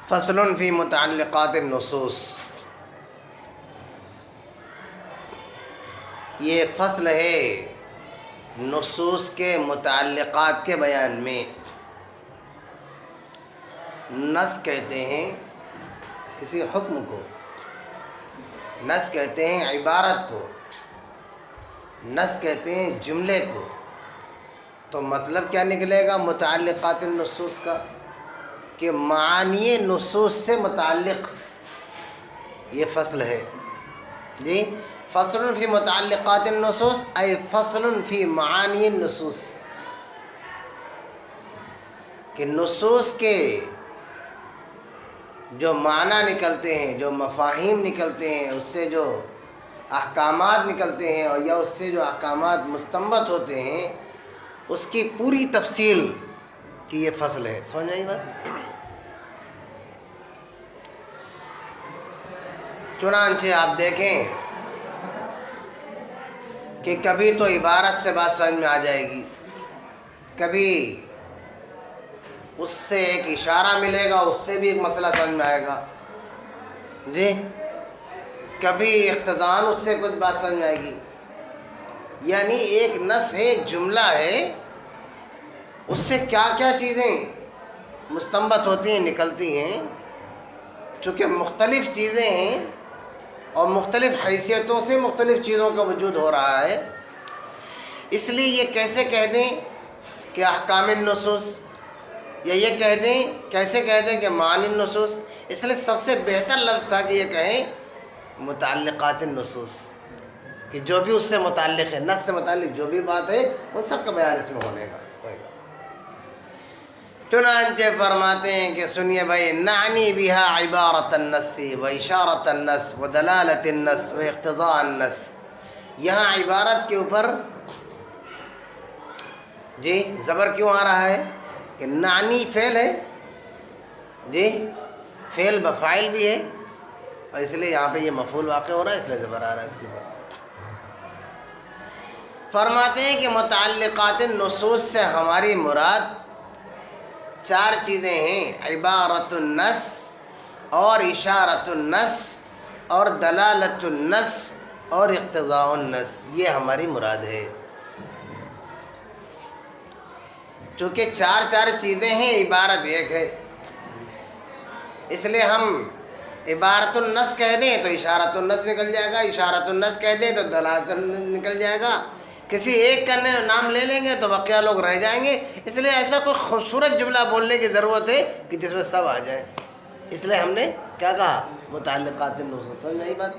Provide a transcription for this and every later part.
فصل فی متعلقات النصوص، یہ فصل ہے نصوص کے متعلقات کے بیان میں۔ نص کہتے ہیں کسی حکم کو، نص کہتے ہیں عبارت کو، نص کہتے ہیں جملے کو۔ تو مطلب کیا نکلے گا متعلقات النصوص کا؟ کہ معانی نصوص سے متعلق یہ فصل ہے۔ جی، فصل فی متعلقات النصوص ای فصل فی معانی النصوص، کہ نصوص کے جو معنی نکلتے ہیں، جو مفاہیم نکلتے ہیں، اس سے جو احکامات نکلتے ہیں اور یا اس سے جو احکامات مستنبط ہوتے ہیں، اس کی پوری تفصیل کی یہ فصل ہے۔ سمجھ آئی بات؟ چنانچہ آپ دیکھیں کہ کبھی تو عبارت سے بات سمجھ میں آ جائے گی، کبھی اس سے ایک اشارہ ملے گا، اس سے بھی ایک مسئلہ سمجھ میں آئے گا، جی، کبھی اقتضاً اس سے کچھ بات سمجھ میں آئے گی۔ یعنی ایک نص ہے، ایک جملہ ہے، اس سے کیا کیا چیزیں مستنبط ہوتی ہیں، نکلتی ہیں۔ چونکہ مختلف چیزیں ہیں اور مختلف حیثیتوں سے مختلف چیزوں کا وجود ہو رہا ہے، اس لیے یہ کیسے کہہ دیں کہ احکام النصوص، یا یہ کہہ دیں کیسے کہہ دیں کہ معانی النصوص، اس لیے سب سے بہتر لفظ تھا کہ یہ کہیں متعلقات النصوص، کہ جو بھی اس سے متعلق ہے، نص سے متعلق جو بھی بات ہے وہ سب کا بیان اس میں ہونے گا۔ چنانچہ فرماتے ہیں کہ سنیے بھائی، نعنی بہا عبارت النص و اشارت النص و دلالت النص و اقتضاء النص۔ یہاں عبارت کے اوپر جی زبر کیوں آ رہا ہے؟ کہ نعنی فعل ہے، جی، فعل بفاعل بھی ہے، اور اس لیے یہاں پہ یہ مفعول واقع ہو رہا ہے، اس لیے زبر آ رہا ہے اس کے اوپر۔ فرماتے ہیں کہ متعلقات النصوص سے ہماری مراد چار چیزیں ہیں: عبارت النص اور اشارت النص اور دلالت النص اور اقتضاء النص، یہ ہماری مراد ہے۔ چونکہ چار چیزیں ہیں، عبارت ایک ہے، اس لیے ہم عبارت النص کہہ دیں تو اشارت النص نکل جائے گا، اشارت النص کہہ دیں تو دلالت النص نکل جائے گا۔ کسی ایک کا نام لے لیں گے تو بقیہ لوگ رہ جائیں گے، اس لیے ایسا کوئی خوبصورت جملہ بولنے کی ضرورت ہے کہ جس میں سب آ جائیں، اس لیے ہم نے کیا کہا متعلقات النصوص۔ سمجھ نہیں بات؟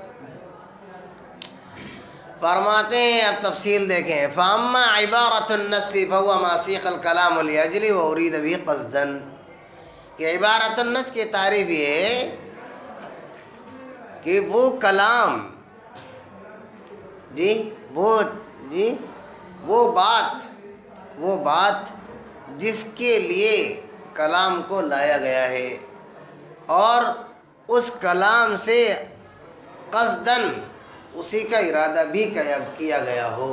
فرماتے ہیں، اب تفصیل دیکھیں، فاما عبارت النص فهو ما سیق الکلام لاجلہ وارید به قصدا، کہ عبارت النص کی تعریف یہ ہے کہ وہ کلام، وہ بات جس کے لیے کلام کو لایا گیا ہے اور اس کلام سے قصداً اسی کا ارادہ بھی کیا گیا ہو،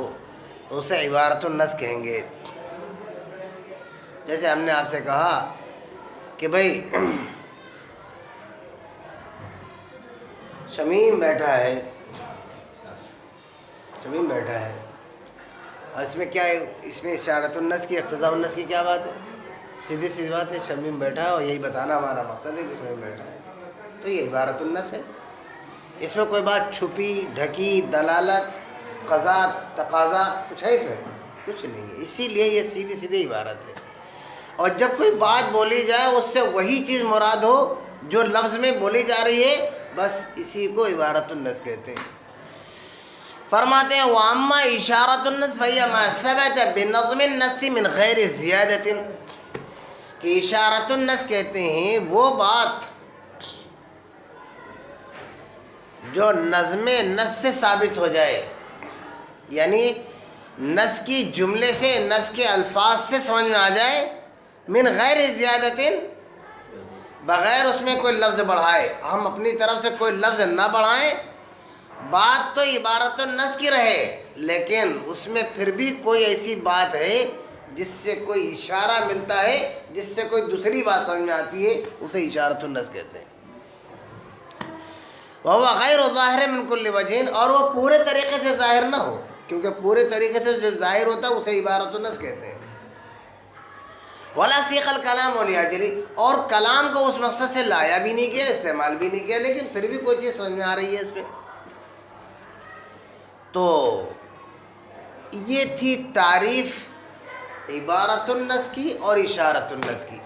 تو اسے عبارت النص کہیں گے۔ جیسے ہم نے آپ سے کہا کہ بھائی شمیم بیٹھا ہے، اور اس میں کیا ہے؟ اس میں اشارت النص کی، اقتضاء النص کی کیا بات ہے؟ سیدھی سی بات ہے، شمیم بیٹھا ہے اور یہی بتانا ہمارا مقصد ہے کہ شمیم بیٹھا ہے، تو یہ عبارت النص ہے۔ اس میں کوئی بات چھپی، ڈھکی، دلالت، قضا، تقاضا کچھ ہے؟ اس میں کچھ نہیں ہے، اسی لیے یہ سیدھی عبارت ہے۔ اور جب کوئی بات بولی جائے اس سے وہی چیز مراد ہو جو لفظ میں بولی جا رہی ہے، بس اسی کو عبارت النص کہتے ہیں۔ فرماتے ہیں وَأَمَّا إِشَارَةُ النَّصِ فَهِيَ مَا ثَبَتَ بِنَظْمِ النَّصِ مِنْ غَيْرِ زِيَادَةٍ، کہ اشارت النص کہتے ہیں وہ بات جو نظم نص سے ثابت ہو جائے، یعنی نص کی جملے سے، نص کے الفاظ سے سمجھ میں آ جائے، من غیر زیادت، بغیر اس میں کوئی لفظ بڑھائے، ہم اپنی طرف سے کوئی لفظ نہ بڑھائیں، بات تو عبارت النص کی رہے لیکن اس میں پھر بھی کوئی ایسی بات ہے جس سے کوئی اشارہ ملتا ہے، جس سے کوئی دوسری بات سمجھ میں آتی ہے، اسے اشارۃ النص کہتے ہیں۔ وَهُوَ غَيْرُ ظَاهِرٍ مِنْ كُلِّ وَجْهٍ، اور وہ پورے طریقے سے ظاہر نہ ہو، کیونکہ پورے طریقے سے جو ظاہر ہوتا ہے اسے عبارۃ النص کہتے ہیں۔ وَلَا سِيقَ الْكَلَامُ لِأَجْلِهِ، اور کلام کو اس مقصد سے لایا بھی نہیں کیا، استعمال بھی نہیں کیا، لیکن پھر بھی کوئی چیز سمجھ میں آ رہی ہے اس پہ۔ تو یہ تھی تعریف عبارۃ النص کی اور اشارۃ النص کی۔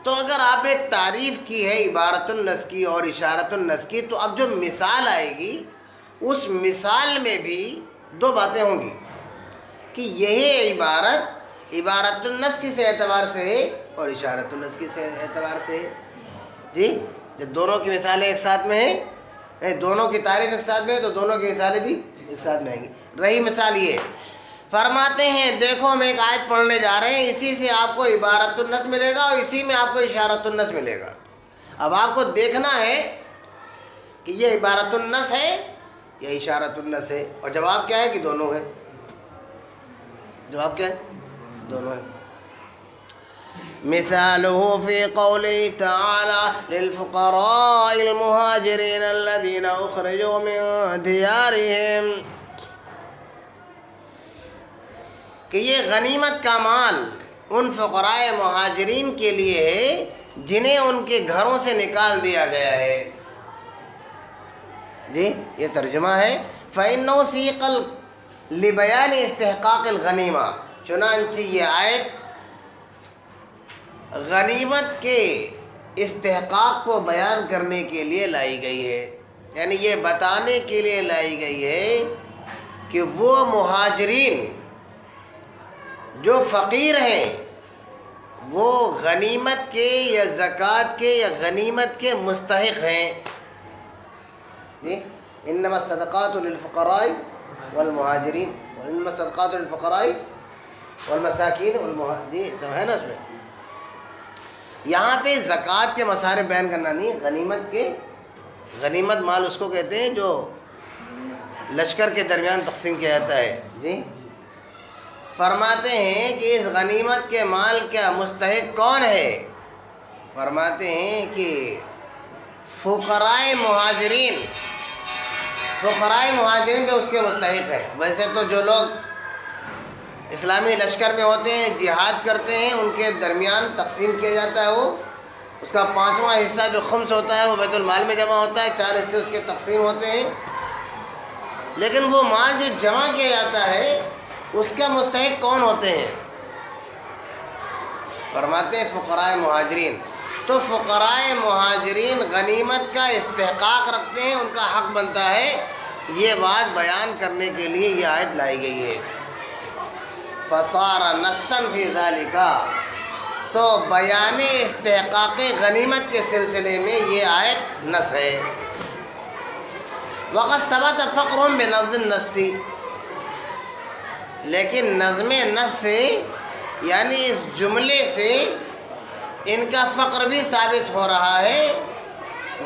تو اگر آپ نے تعریف کی ہے عبارۃ النص کی اور اشارۃ النص کی، تو اب جو مثال آئے گی اس مثال میں بھی دو باتیں ہوں گی کہ یہی عبارت النص کس اعتبار سے ہے اور اشارۃ النص کس اعتبار سے ہے۔ جی، جب دونوں کی مثالیں ایک ساتھ میں ہیں، دونوں کی تعریف ایک ساتھ میں ہے، تو دونوں کی مثالیں بھی ایک ساتھ میں آئیں گی۔ رہی مثال یہ فرماتے ہیں، دیکھو ہم ایک آیت پڑھنے جا رہے ہیں، اسی سے آپ کو عبارۃ النص ملے گا اور اسی میں آپ کو اشارۃ النص ملے گا۔ اب آپ کو دیکھنا ہے کہ یہ عبارۃ النص ہے یا اشارۃ النص ہے، اور جواب کیا ہے کہ دونوں ہے۔ جواب کیا ہے؟ دونوں ہے۔ مثاله في قوله تعالى للفقراء المهاجرين الذين أخرجوا من ديارهم، کہ یہ غنیمت کا مال ان فقراء مہاجرین کے لیے ہے جنہیں ان کے گھروں سے نکال دیا گیا ہے۔ جی، یہ ترجمہ ہے فَإِنَّهُ سِيقَ لِبَيَانِ اسْتِحْقَاقِ الْغَنِیمَةِ، چنانچہ یہ آیت غنیمت کے استحقاق کو بیان کرنے کے لیے لائی گئی ہے، یعنی یہ بتانے کے لیے لائی گئی ہے کہ وہ مہاجرین جو فقیر ہیں وہ غنیمت کے یا زکوٰۃ کے یا غنیمت کے مستحق ہیں۔ جی، انما الصدقات للفقراء والمہاجرین، انما الصدقات للفقراء والمساکین جی سب ہے نا اس میں۔ یہاں پہ زکوٰۃ کے مصارف بیان کرنا نہیں، غنیمت مال اس کو کہتے ہیں جو لشکر کے درمیان تقسیم کیا جاتا ہے۔ جی، فرماتے ہیں کہ اس غنیمت کے مال کا مستحق کون ہے؟ فرماتے ہیں کہ فقراء مہاجرین پہ اس کے مستحق ہے۔ ویسے تو جو لوگ اسلامی لشکر میں ہوتے ہیں، جہاد کرتے ہیں، ان کے درمیان تقسیم کیا جاتا ہے، وہ اس کا 5واں حصہ جو خمس ہوتا ہے وہ بیت المال میں جمع ہوتا ہے، 4 حصے اس کے تقسیم ہوتے ہیں، لیکن وہ مال جو جمع کیا جاتا ہے اس کا مستحق کون ہوتے ہیں؟ فرماتے ہیں فقراء مہاجرین۔ تو فقراء مہاجرین غنیمت کا استحقاق رکھتے ہیں، ان کا حق بنتا ہے، یہ بات بیان کرنے کے لیے یہ آیت لائی گئی ہے۔ فصار نصا فی ذالک، تو بیان استحقاق غنیمت کے سلسلے میں یہ آیت نص ہے۔ وقد ثبت فقر بنظم النص، لیکن نظم نص سے یعنی اس جملے سے ان کا فقر بھی ثابت ہو رہا ہے۔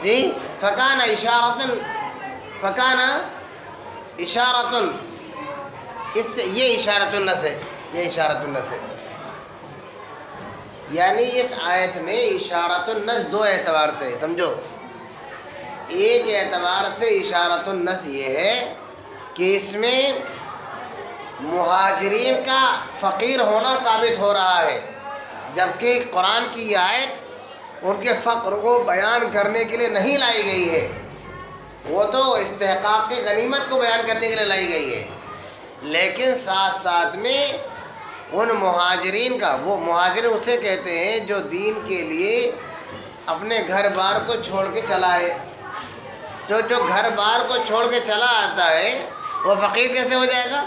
جی، فکان اشارۃ، اس سے یہ اشارۃ النص ہے، یہ اشارۃ النص ہے۔ یعنی اس آیت میں اشارۃ النص دو اعتبار سے ہے، سمجھو۔ ایک اعتبار سے اشارۃ النص یہ ہے کہ اس میں مہاجرین کا فقیر ہونا ثابت ہو رہا ہے، جبکہ قرآن کی یہ آیت ان کے فقر کو بیان کرنے کے لیے نہیں لائی گئی ہے، وہ تو استحقاق کی غنیمت کو بیان کرنے کے لیے لائی گئی ہے، لیکن ساتھ ساتھ میں ان مہاجرین کا، وہ مہاجرین اسے کہتے ہیں جو دین کے لیے اپنے گھر بار کو چھوڑ کے چلا ہے۔ جو گھر بار کو چھوڑ کے چلا آتا ہے وہ فقیر کیسے ہو جائے گا؟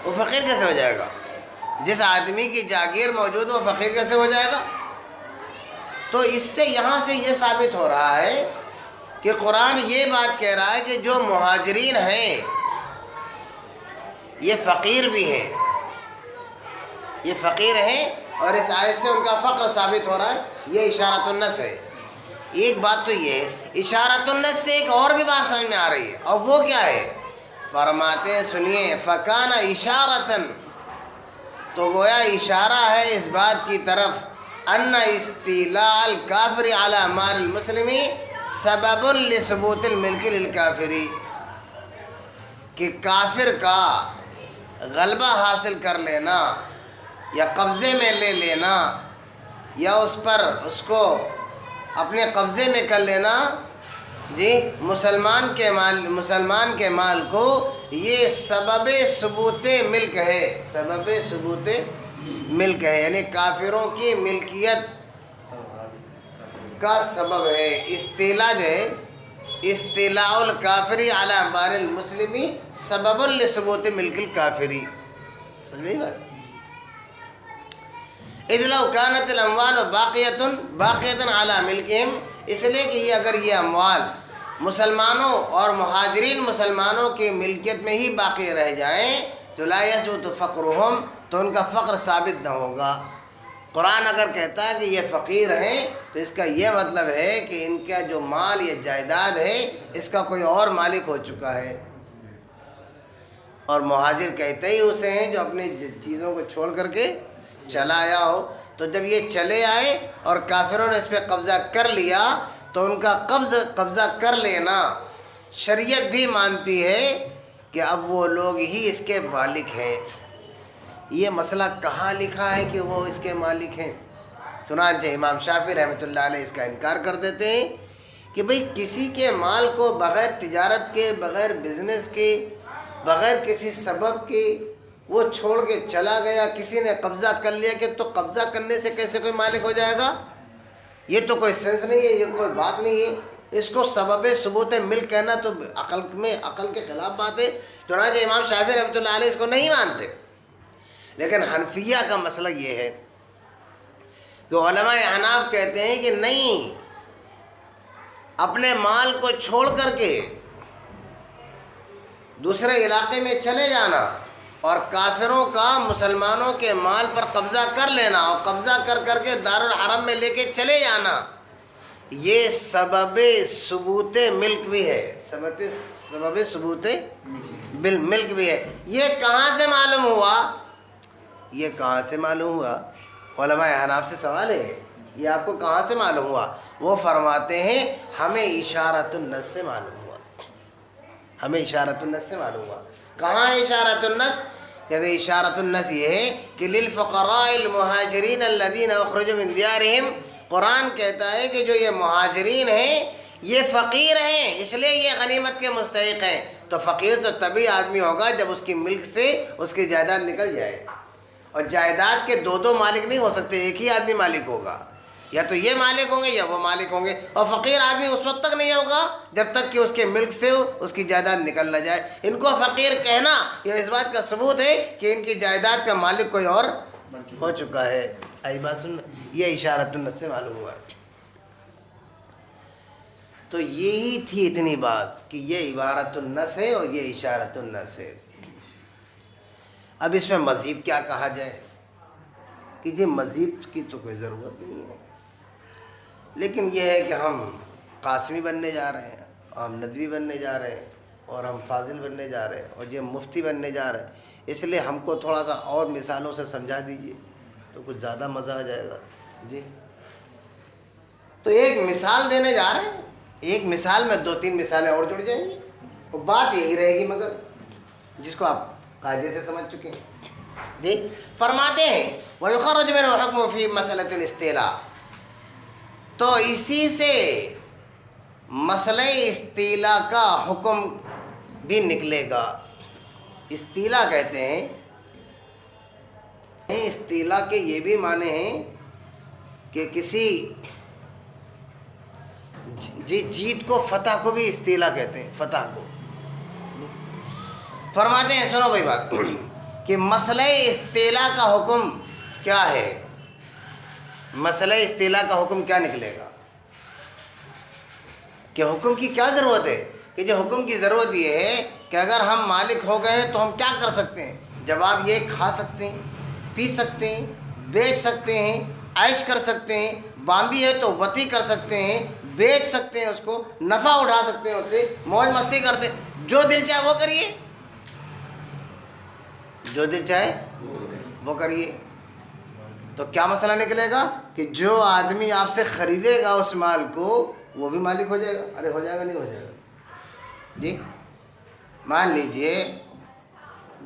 وہ فقیر کیسے ہو جائے گا؟ جس آدمی کی جاگیر موجود ہے وہ فقیر کیسے ہو جائے گا؟ تو اس سے یہاں سے یہ ثابت ہو رہا ہے کہ قرآن یہ بات کہہ رہا ہے کہ جو مہاجرین ہیں یہ فقیر بھی ہیں، یہ فقیر ہیں، اور اس آیت سے ان کا فقر ثابت ہو رہا ہے، یہ اشارۃ النص ہے۔ ایک بات تو یہ ہے، اشارۃ النص سے ایک اور بھی بات سمجھ میں آ رہی ہے، اور وہ کیا ہے؟ فرماتے ہیں سنیے، فکان اشارۃً، تو گویا اشارہ ہے اس بات کی طرف ان استیلاء الکافر علی مال المسلم سبب لثبوت الملک للکافری، کہ کافر کا غلبہ حاصل کر لینا یا قبضے میں لے لینا یا اس کو اپنے قبضے میں کر لینا، جی، مسلمان کے مال کو، یہ سبب ثبوت ملک ہے، سبب ثبوت ملک ہے، یعنی کافروں کی ملکیت کا سبب ہے۔ استیلاء جو ہے، استیلاء الکافری علی مال المسلمی سبب لثبوت ملک الکافری، سمجھ گئی بات؟ اذ لو كانت الاموال باقیۃ علی ملکہم، اس لیے کہ اگر یہ اموال مسلمانوں اور مہاجرین مسلمانوں کی ملکیت میں ہی باقی رہ جائیں تو لا یثبت فقرہم، تو ان کا فقر ثابت نہ ہوگا۔ قرآن اگر کہتا ہے کہ یہ فقیر ہیں تو اس کا یہ مطلب ہے کہ ان کا جو مال یا جائیداد ہے اس کا کوئی اور مالک ہو چکا ہے، اور مہاجر کہتے ہی اسے ہیں جو اپنی چیزوں کو چھوڑ کر کے چلا آیا ہو۔ تو جب یہ چلے آئے اور کافروں نے اس پہ قبضہ کر لیا تو ان کا قبضہ کر لینا شریعت بھی مانتی ہے کہ اب وہ لوگ ہی اس کے مالک ہیں۔ یہ مسئلہ کہاں لکھا ہے کہ وہ اس کے مالک ہیں؟ چنانچہ امام شافعی رحمۃ اللہ علیہ اس کا انکار کر دیتے ہیں کہ بھئی کسی کے مال کو بغیر تجارت کے، بغیر بزنس کے، بغیر کسی سبب کے وہ چھوڑ کے چلا گیا، کسی نے قبضہ کر لیا، کہ تو قبضہ کرنے سے کیسے کوئی مالک ہو جائے گا؟ یہ تو کوئی سینس نہیں ہے، یہ کوئی بات نہیں ہے، اس کو سبب ثبوت ملک کہنا تو عقل کے خلاف بات ہے۔ چنانچہ امام شافعی رحمۃ اللہ علیہ اس کو نہیں مانتے۔ لیکن حنفیہ کا مسئلہ یہ ہے کہ علماء احناف کہتے ہیں کہ نہیں، اپنے مال کو چھوڑ کر کے دوسرے علاقے میں چلے جانا اور کافروں کا مسلمانوں کے مال پر قبضہ کر لینا اور قبضہ کر کے دارالحرم میں لے کے چلے جانا، یہ سبب ثبوت ملک بھی ہے، سبب ثبوت ملک بھی ہے۔ یہ کہاں سے معلوم ہوا؟ یہ کہاں سے معلوم ہوا؟ علماء احناف سے سوال ہے، یہ آپ کو کہاں سے معلوم ہوا؟ وہ فرماتے ہیں ہمیں اشارۃ النص سے معلوم ہوا، ہمیں اشارۃ النص سے معلوم ہوا۔ کہاں ہے اشارۃ النص؟ کہتے اشارۃ النص یہ ہے کہ للفقراء المہاجرین الذین اخرجوا من دیارہم، قرآن کہتا ہے کہ جو یہ مہاجرین ہیں یہ فقیر ہیں، اس لیے یہ غنیمت کے مستحق ہیں۔ تو فقیر تو تبھی آدمی ہوگا جب اس کی ملک سے اس کی جائیداد نکل جائے، اور جائیداد کے دو مالک نہیں ہو سکتے، ایک ہی آدمی مالک ہوگا، یا تو یہ مالک ہوں گے یا وہ مالک ہوں گے، اور فقیر آدمی اس وقت تک نہیں ہوگا جب تک کہ اس کے ملک سے اس کی جائیداد نکل نہ جائے۔ ان کو فقیر کہنا یہ اس بات کا ثبوت ہے کہ ان کی جائیداد کا مالک کوئی اور ہو چکا ہے۔ آئی بات سن، یہ اشارۃ النص سے معلوم ہوا۔ تو یہی تھی اتنی بات کہ یہ عبارۃ النص ہے اور یہ اشارۃ النص ہے۔ اب اس میں مزید کیا کہا جائے کہ جی مزید کی تو کوئی ضرورت نہیں ہے، لیکن یہ ہے کہ ہم قاسمی بننے جا رہے ہیں، ہم ندوی بننے جا رہے ہیں، اور ہم فاضل بننے جا رہے ہیں، اور یہ مفتی بننے جا رہے ہیں، اس لیے ہم کو تھوڑا سا اور مثالوں سے سمجھا دیجئے تو کچھ زیادہ مزہ آ جائے گا۔ جی تو ایک مثال دینے جا رہے ہیں، ایک مثال میں 2-3 مثالیں اور جڑ جائیں گی، وہ بات یہی رہے گی مگر جس کو آپ قاعدے سے سمجھ چکے ہیں۔ جی فرماتے ہیں وَيُخَرَّجُ مِنْهُ الْحُكْمُ فِي مَسْأَلَةِ الْإِسْتِيلَاءِ، تو اسی سے مسئلہ استیلاء کا حکم بھی نکلے گا۔ استیلاء کہتے ہیں، استیلاء کے یہ بھی معنی ہیں کہ کسی جیت کو، فتح کو بھی استیلاء کہتے ہیں، فتح کو۔ فرماتے ہیں سنو بھائی بات کہ مسئلہ استیلاء کا حکم کیا ہے، مسئلہ استیلاء کا حکم کیا نکلے گا، کہ حکم کی کیا ضرورت ہے؟ کہ جو حکم کی ضرورت یہ ہے کہ اگر ہم مالک ہو گئے ہیں تو ہم کیا کر سکتے ہیں؟ جواب یہ کھا سکتے ہیں، پی سکتے ہیں، بیچ سکتے ہیں، عیش کر سکتے ہیں، باندھی ہے تو وطی کر سکتے ہیں، بیچ سکتے ہیں، اس کو نفع اٹھا سکتے ہیں، اس سے موج مستی کرتے ہیں، جو دل چاہے وہ کریے، جو دل چاہے وہ کریے. تو کیا مسئلہ نکلے گا کہ جو آدمی آپ سے خریدے گا اس مال کو وہ بھی مالک ہو جائے گا. ارے ہو جائے گا نہیں ہو جائے گا جی. مان لیجئے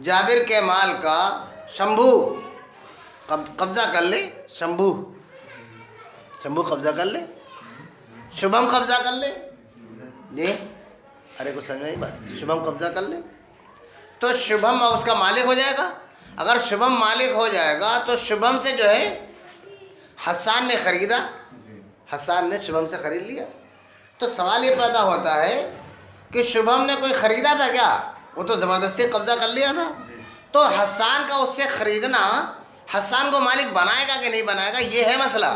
جابر کے مال کا شمبھو قبضہ کر لے. شمبھو قبضہ کر لے, شبھم قبضہ کر لے جی. ارے کچھ سمجھ نہیں بات. شبھم قبضہ کر لے تو شبھم اس کا مالک ہو جائے گا. اگر شبھم مالک ہو جائے گا تو شبھم سے جو ہے حسان نے خریدا, حسان نے شبھم سے خرید لیا. تو سوال یہ پیدا ہوتا ہے کہ شبھم نے کوئی خریدا تھا کیا؟ وہ تو زبردستی قبضہ کر لیا تھا. تو حسان کا اس سے خریدنا حسان کو مالک بنائے گا کہ نہیں بنائے گا, یہ ہے مسئلہ.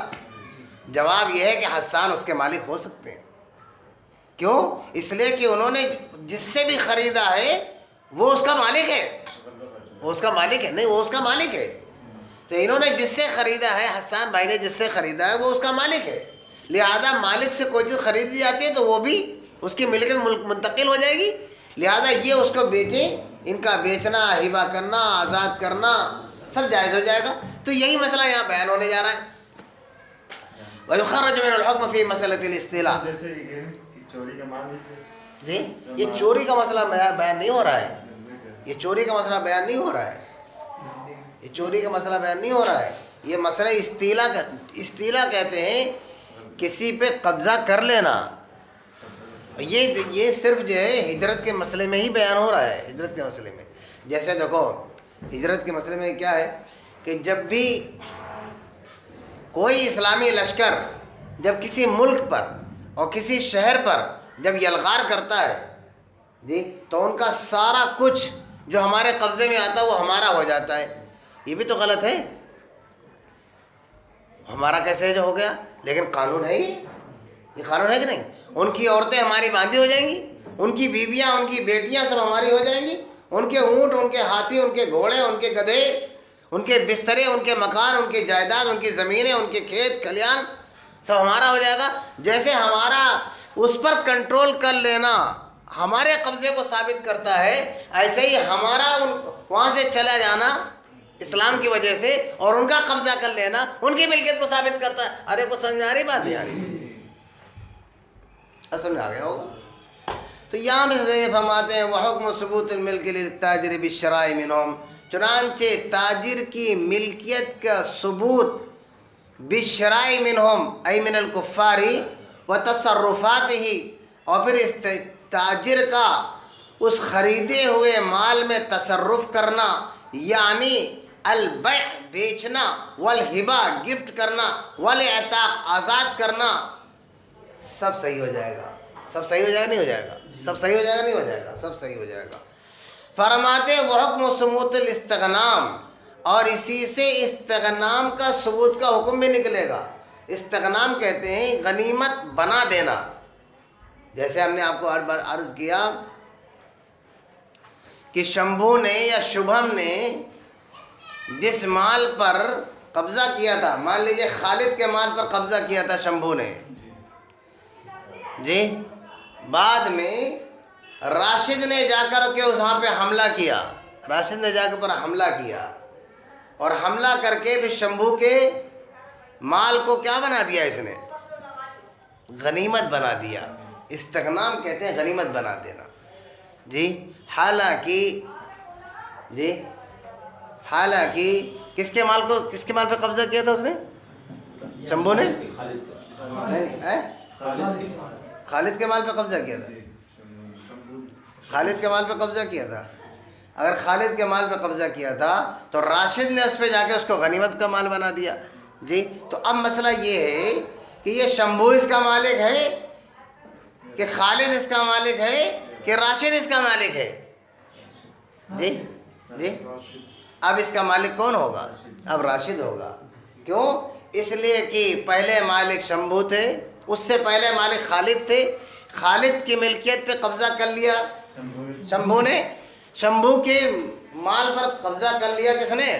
جواب یہ ہے کہ حسان اس کے مالک ہو سکتے ہیں. کیوں؟ اس لیے کہ انہوں نے جس سے بھی خریدا ہے وہ اس کا مالک ہے. وہ اس کا مالک ہے, نہیں وہ اس کا مالک ہے. تو انہوں نے جس سے خریدا ہے, حسان بھائی نے جس سے خریدا ہے وہ اس کا مالک ہے. لہذا مالک سے کوئی چیز خریدی جاتی ہے تو وہ بھی اس کی ملکیت منتقل ہو جائے گی. لہذا یہ اس کو بیچیں, ان کا بیچنا, ہبہ کرنا, آزاد کرنا سب جائز ہو جائے گا. تو یہی مسئلہ یہاں بیان ہونے جا رہا ہے. وَيُخَرَّجُ مِنَ الْحُكْمِ فِي مَسْأَلَةِ الْإِسْتِلَاءِ. جی یہ چوری کا مسئلہ بیان نہیں ہو رہا ہے. یہ چوری کا مسئلہ بیان نہیں ہو رہا ہے. یہ چوری کا مسئلہ بیان نہیں ہو رہا ہے. یہ مسئلہ استیلا کہتے ہیں کسی پہ قبضہ کر لینا. یہ صرف جو ہے ہجرت کے مسئلے میں ہی بیان ہو رہا ہے. ہجرت کے مسئلے میں جیسے دیکھو, ہجرت کے مسئلے میں کیا ہے کہ جب بھی کوئی اسلامی لشکر جب کسی ملک پر اور کسی شہر پر جب یلغار کرتا ہے جی, تو ان کا سارا کچھ جو ہمارے قبضے میں آتا ہے وہ ہمارا ہو جاتا ہے. یہ بھی تو غلط ہے. ہمارا کیسے جو ہو گیا؟ لیکن قانون ہے یہ قانون ہے کہ نہیں؟ ان کی عورتیں ہماری باندھی ہو جائیں گی, ان کی بیویاں, ان کی بیٹیاں سب ہماری ہو جائیں گی. ان کے اونٹ, ان کے ہاتھی, ان کے گھوڑے, ان کے گدھے, ان کے بسترے, ان کے مکان, ان کی جائیداد, ان کی زمینیں, ان کے کھیت کھلیان سب ہمارا ہو جائے گا. جیسے ہمارا اس پر کنٹرول کر لینا ہمارے قبضے کو ثابت کرتا ہے, ایسے ہی ہمارا وہاں سے چلا جانا اسلام کی وجہ سے اور ان کا قبضہ کر لینا ان کی ملکیت کو ثابت کرتا ہے. ارے کچھ سمجھ آ رہی بات نہیں آ رہی؟ اصل میں آ گیا ہوگا. تو یہاں پہ فرماتے ہیں وَحُكْمُ ثُبُوتِ الْمِلْكِ لِلتَّاجِرِ بِالشِّرَاءِ مِنْهُمْ. چنانچہ تاجر کی ملکیت کا ثبوت بالشراء منہم ای من الکفار و تصرفاتہ, اور پھر اس تاجر کا اس خریدے ہوئے مال میں تصرف کرنا, یعنی البیع بیچنا, والہبہ گفٹ کرنا, والاعتاق آزاد کرنا, سب صحیح ہو جائے گا. سب صحیح ہو جائے گا نہیں ہو جائے گا؟ سب صحیح ہو جائے گا نہیں ہو جائے گا؟ سب صحیح ہو جائے گا. فرماتے وحکم ثبوت الاستغنام, اور اسی سے استغنام کا ثبوت کا حکم بھی نکلے گا. استغنام کہتے ہیں غنیمت بنا دینا. جیسے ہم نے آپ کو ہر بار عرض کیا کہ شمبھو نے یا شبھم نے جس مال پر قبضہ کیا تھا, مان لیجئے خالد کے مال پر قبضہ کیا تھا شمبھو نے جی, بعد میں راشد نے جا کر کے وہاں پہ حملہ کیا. راشد نے جا کر پر حملہ کیا اور حملہ کر کے بھی شمبھو کے مال کو کیا بنا دیا؟ اس نے غنیمت بنا دیا. استغنام کہتے ہیں غنیمت بنا دینا جی. حالانکہ کس کے مال پہ قبضہ کیا تھا اس نے؟ شمبھو نے؟ نہیں, خالد کے مال پہ قبضہ کیا تھا. خالد کے مال پہ قبضہ کیا تھا. اگر خالد کے مال پہ قبضہ کیا تھا تو راشد نے اس پہ جا کے اس کو غنیمت کا مال بنا دیا جی. تو اب مسئلہ یہ ہے کہ یہ شمبھو اس کا مالک ہے کہ خالد اس کا مالک ہے کہ راشد اس کا مالک ہے جی. اب اس کا مالک کون ہوگا؟ اب راشد ہوگا. کیوں؟ اس لیے کہ پہلے مالک شمبھو تھے, اس سے پہلے مالک خالد تھے. خالد کی ملکیت پہ قبضہ کر لیا شمبھو نے, شمبھو کے مال پر قبضہ کر لیا کس نے؟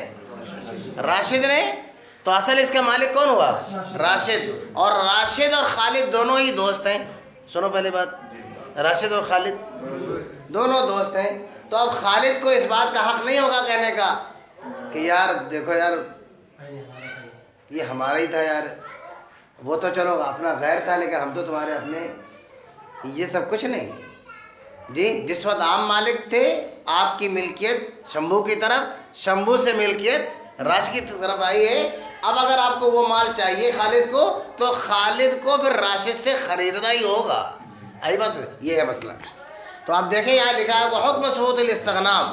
راشد نے. تو اصل اس کا مالک کون ہوا؟ راشد. اور راشد اور خالد دونوں ہی دوست ہیں. سنو پہلے بات, راشد اور خالد دونوں دوست ہیں. تو اب خالد کو اس بات کا حق نہیں ہوگا کہنے کا کہ یار دیکھو یار یہ ہمارا ہی تھا یار، وہ تو چلو اپنا غیر تھا لیکن ہم تو تمہارے اپنے، یہ سب کچھ نہیں جی۔ جس وقت عام مالک تھے آپ کی ملکیت شمبھو کی طرف، شمبھو سے ملکیت راشد کی طرف آئی ہے۔ اب اگر آپ کو وہ مال چاہیے خالد کو، تو خالد کو پھر راشد سے خریدنا ہی ہوگا۔ آئی بات، یہ ہے مسئلہ۔ تو آپ دیکھیں یہاں لکھا ہے وحکم ثبوت الاستغنام،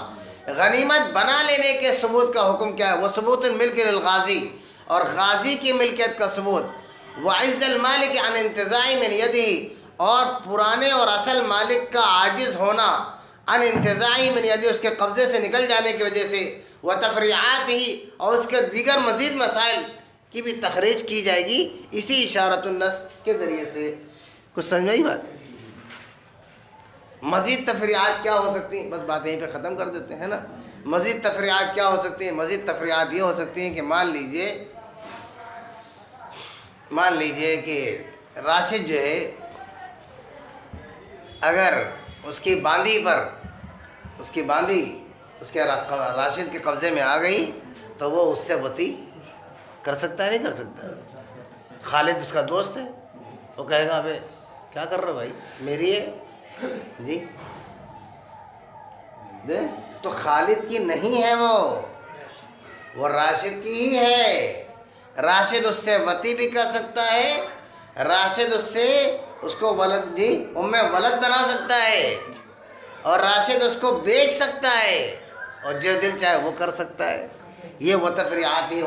غنیمت بنا لینے کے ثبوت کا حکم کیا ہے؟ وہ ثبوت الملک للغازی، اور غازی کی ملکیت کا ثبوت، وعجز المالک عن انتزاع من یدہ، اور پرانے اور اصل مالک کا عاجز ہونا، عن انتزاع من یدہ، اس کے قبضے سے نکل جانے کی وجہ سے، وتفریعات ہی، اور اس کے دیگر مزید مسائل کی بھی تخریج کی جائے گی اسی اشارۃ النص کے ذریعے سے۔ کچھ سمجھ میں آئی بات؟ مزید تفریعات کیا ہو سکتی ہیں؟ بس بات یہیں پہ ختم کر دیتے ہیں نا۔ مزید تفریعات کیا ہو سکتی ہیں؟ مزید تفریعات یہ ہو سکتی ہیں کہ مان لیجئے کہ راشد جو ہے اگر اس کی باندی پر، اس کی باندی اس کے راشد کے قبضے میں آ گئی تو وہ اس سے وطی کر سکتا ہے، نہیں کر سکتا؟ خالد اس کا دوست ہے، وہ کہے گا ابے کیا کر رہے ہو بھائی، میری ہے جی، تو خالد کی نہیں ہے، وہ راشد کی ہی ہے۔ راشد اس سے وطی بھی کر سکتا ہے، راشد اس کو ولد جی ولد بنا سکتا ہے، اور راشد اس کو بیچ سکتا ہے، اور جو دل چاہے وہ کر سکتا ہے۔ یہ وہ تفریعات ہی